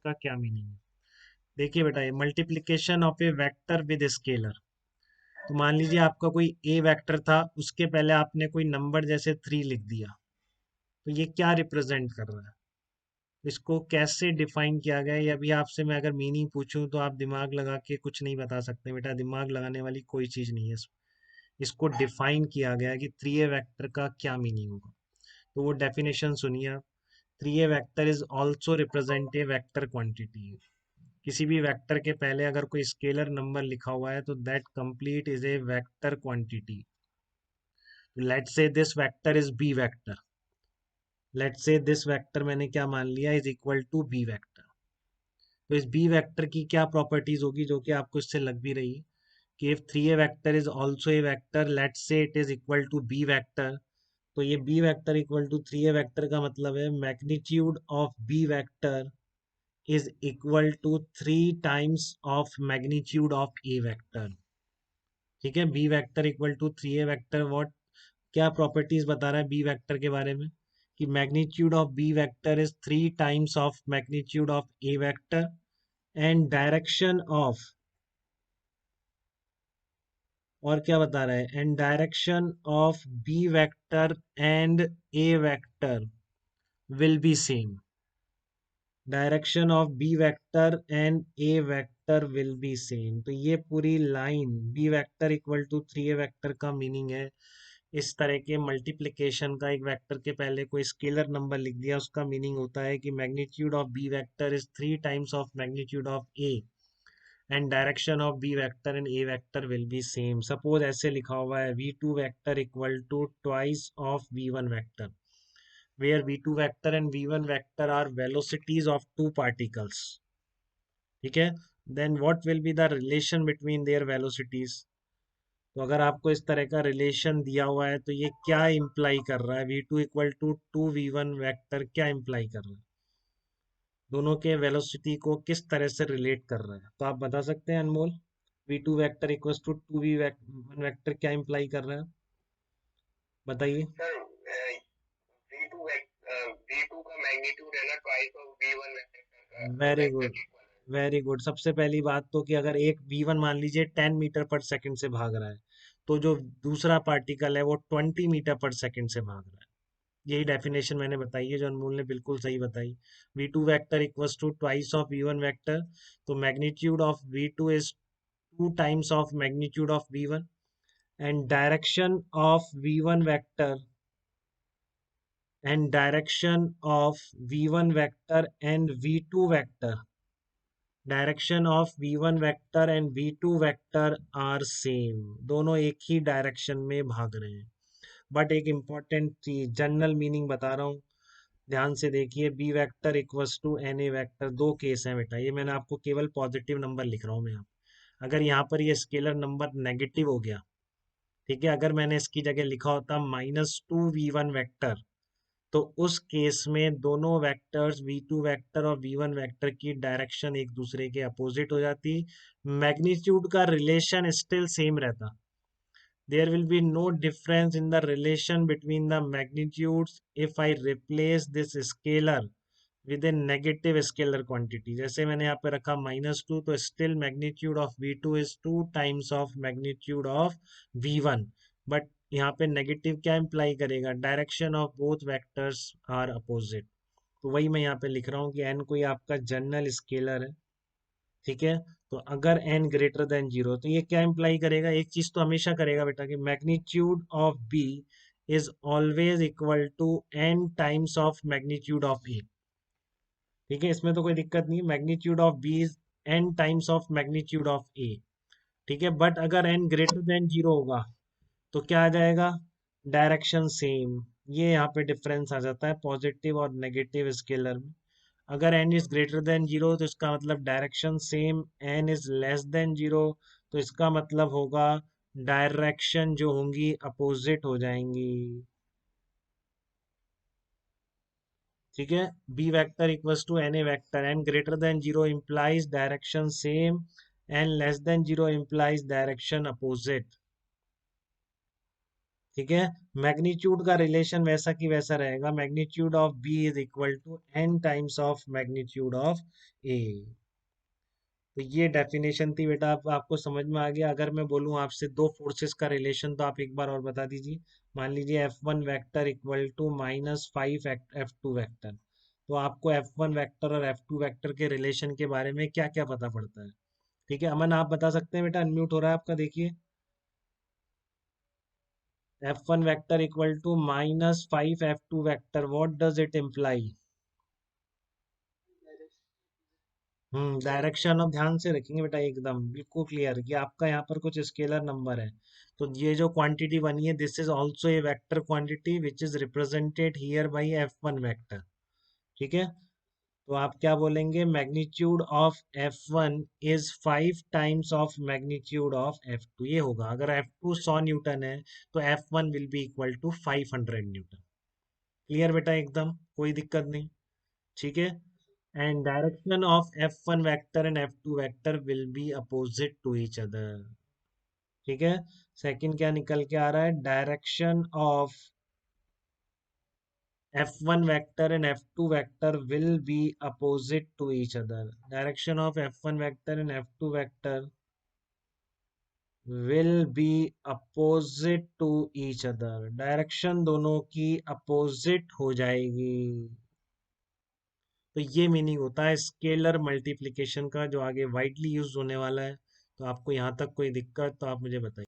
इसका क्या मीनिंग है। देखिए बेटा, ये multiplication of A vector with scalar. तो मान लीजिए आपका कोई ए वेक्टर था, उसके पहले आपने कोई नंबर जैसे 3 लिख दिया, तो ये क्या रिप्रेजेंट कर रहा है, इसको कैसे डिफाइन किया गया है। ये अभी आपसे मैं अगर मीनिंग पूछूं तो आप दिमाग लगा के कुछ नहीं बता सकते बेटा, दिमाग लगाने वाली कोई चीज नहीं है इसको डिफाइन किया गया है कि 3A वेक्टर का क्या मीनिंग होगा। तो वो डेफिनेशन सुनिए आप। 3A vector is also represent a vector quantity. किसी भी वेक्टर के पहले अगर कोई स्केलर नंबर लिखा हुआ है तो that complete is a vector quantity. Let's say this vector is B vector. Let's say this vector मैंने क्या मान लिया, is equal to B vector. तो इस बी वेक्टर की क्या प्रॉपर्टीज होगी जो कि आपको इससे लग भी रही है कि if 3A vector is also a vector, let's say it is equal to B vector. तो ये B vector equal to 3A vector का मतलब है magnitude of B vector is equal to 3 times of magnitude of a vector। ठीक है, B vector equal to 3A vector. What, क्या properties बता रहा है बी वेक्टर के बारे में, कि magnitude of B vector is 3 times of magnitude of A vector and direction of, और क्या बता रहा है, and direction of B vector and A vector will be same. Direction of B vector and A vector will be same. तो ये पूरी line B vector equal to 3A vector का meaning है। इस तरह के मल्टीप्लिकेशन का, एक वेक्टर के पहले कोई स्केलर नंबर लिख दिया, उसका मीनिंग होता है कि magnitude of B vector is 3 times of magnitude of A and direction of B vector and A vector will be same. Suppose ऐसे लिखा हुआ है v2 vector equal to twice of v1 vector, where v2 vector and v1 vector are velocities of two particles। ठीक है, then what will be the relation between their velocities। तो अगर आपको इस तरह का रिलेशन दिया हुआ है तो ये क्या इंप्लाई कर रहा है, v2 equal to 2v1 vector क्या इंप्लाई कर रहा है, दोनों के वेलोसिटी को किस तरह से रिलेट कर रहा है। तो आप बता सकते हैं Anmol, v2 vector equal to 2v1 vector क्या इंप्लाई कर रहा है, बताइए। सर V2 का मैग्नीट्यूड है ना ट्वाइस ऑफ V1 वेक्टर का वेरी वेक्टर गुड, के इक्वल है। Very good. सबसे पहली बात तो कि अगर एक v1 मान लीजिए 10 मीटर पर सेकंड से भाग रहा है, तो जो दूसरा पार्टिकल है वो 20 मीटर पर सेकंड से भाग रहा है। यही डेफिनेशन मैंने बताई है जो अनमोल ने बिल्कुल सही बताई। v2 vector equals to twice of v1 vector. तो magnitude of v2 is 2 times of magnitude of v1 and direction of v1 vector and direction of v1 vector and v2 vector, direction of v1 vector and v2 vector are same. दोनों एक ही direction में भाग रहे हैं। But एक important चीज, general meaning बता रहा हूँ, ध्यान से देखिए। B vector equals to n A vector, दो केस हैं बेटा, ये मैंने आपको केवल पॉजिटिव नंबर लिख रहा हूँ मैं। यहाँ अगर यहाँ पर ये स्केलर नंबर नेगेटिव हो गया, ठीक है, अगर मैंने इसकी जगह लिखा होता -2v1 वेक्टर, तो उस केस में दोनों वेक्टर्स v2 वेक्टर और v1 वेक्टर की डायरेक्शन एक दूसरे के अपोजिट हो जाती, मैग्नीट्यूड का रिलेशन स्टिल सेम रहता। there will be no difference in the relation between the magnitudes if I replace this scalar with a negative scalar quantity। जैसे मैंने यहाँ पे रखा -2, तो still magnitude of v2 is 2 times of magnitude of v1। But यहाँ पे negative क्या imply करेगा, direction of both vectors are opposite. तो वही मैं यहाँ पे लिख रहा हूँ कि n कोई आपका जनरल स्केलर है, ठीक है। तो अगर n ग्रेटर देन जीरो, तो ये क्या इंप्लाई करेगा, एक चीज तो हमेशा करेगा बेटा कि magnitude of b is always equal to n times of magnitude of a। ठीक है, इसमें तो कोई दिक्कत नहीं, magnitude of b is n times of magnitude of a। ठीक है, बट अगर n ग्रेटर देन जीरो होगा तो क्या आ जाएगा, डायरेक्शन सेम। ये यहाँ पे डिफरेंस आ जाता है पॉजिटिव और नेगेटिव स्केलर में। अगर n is greater than zero तो इसका मतलब direction same, n is less than zero तो इसका मतलब होगा डायरेक्शन जो होंगी अपोजिट हो जाएंगी। ठीक है, b vector equals to n A vector, n greater than zero implies direction same, n less than zero implies direction opposite. ठीक है। मैग्नीट्यूड का रिलेशन वैसा की वैसा रहेगा, magnitude of b is equal to n times of magnitude of a. तो ये definition थी बेटा, आपको समझ में आ गया। अगर मैं बोलूँ आपसे दो फोर्सेस का रिलेशन, तो आप एक बार और बता दीजिए। मान लीजिए F1 vector equal to -5 F2 vector, तो आपको F1 वैक्टर और F2 वैक्टर के रिलेशन के बारे में क्या क्या पता पड़ता है? ठीक है, अमन आप बता सकते हैं बेटा, अनम्यूट हो रहा है आपका, देखिए। F1 vector equal to -5 F2 vector, what does it imply? Direction of, ध्यान से रखेंगे बेटा, एकदम बिल्कुल क्लियर कि आपका यहाँ पर कुछ स्केलर नंबर है। तो ये जो क्वांटिटी बनी है, this is also a vector quantity which is represented here by F1 vector. ठीक है। तो आप क्या बोलेंगे, magnitude of F1 is 5 times of magnitude of F2, ये होगा। अगर F2 100 न्यूटन है, तो F1 will be equal to 500 newton. Clear बेटा, एकदम कोई दिक्कत नहीं। ठीक है। And direction of F1 vector and F2 vector will be opposite to each other. ठीक है। सेकंड क्या निकल के आ रहा है, डायरेक्शन of F1 vector and F2 vector will be opposite to each other. Direction of F1 vector and F2 vector will be opposite to each other. Direction दोनों की अपोजिट हो जाएगी। तो ये मीनिंग होता है स्केलर मल्टीप्लिकेशन का, जो आगे वाइडली यूज होने वाला है। तो आपको यहाँ तक कोई दिक्कत तो आप मुझे बताइए।